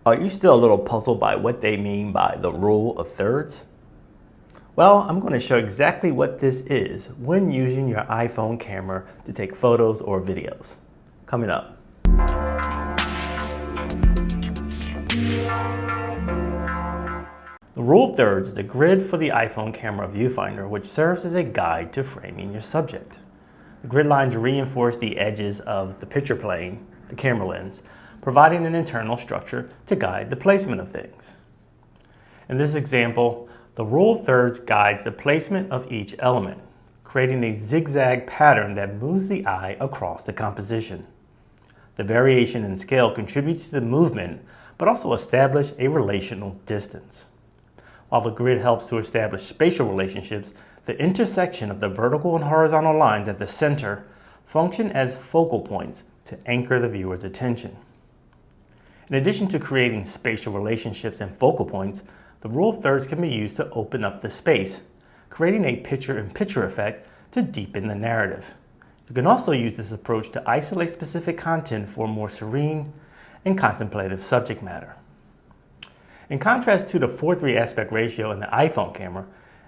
Are you still a little puzzled by what they mean by the rule of thirds? Well, I'm going to show exactly what this is when using your iPhone camera to take photos or videos. Coming up. The rule of thirds is a grid for the iPhone camera viewfinder which serves as a guide to framing your subject. The grid lines reinforce the edges of the picture plane, the camera lens, providing an internal structure to guide the placement of things. In this example, the rule of thirds guides the placement of each element, creating a zigzag pattern that moves the eye across the composition. The variation in scale contributes to the movement, but also establishes a relational distance. While the grid helps to establish spatial relationships, the intersection of the vertical and horizontal lines at the center function as focal points to anchor the viewer's attention. In addition to creating spatial relationships and focal points, the rule of thirds can be used to open up the space, creating a picture-in-picture effect to deepen the narrative. You can also use this approach to isolate specific content for more serene and contemplative subject matter. In contrast to the 4:3 aspect ratio in the iPhone camera,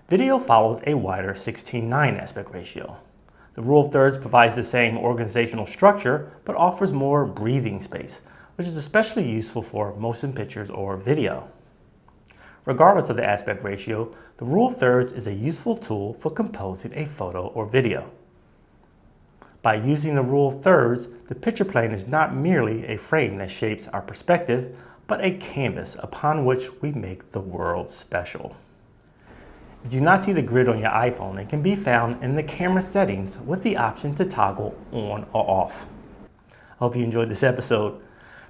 video follows a wider 16:9 aspect ratio. The rule of thirds provides the same organizational structure, but offers more breathing space, which is especially useful for motion pictures or video. Regardless of the aspect ratio, the rule of thirds is a useful tool for composing a photo or video. By using the rule of thirds, the picture plane is not merely a frame that shapes our perspective, but a canvas upon which we make the world special. If you do not see the grid on your iPhone, it can be found in the camera settings with the option to toggle on or off. I hope you enjoyed this episode.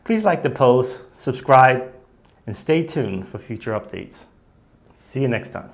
Please like the post, subscribe, and stay tuned for future updates. See you next time.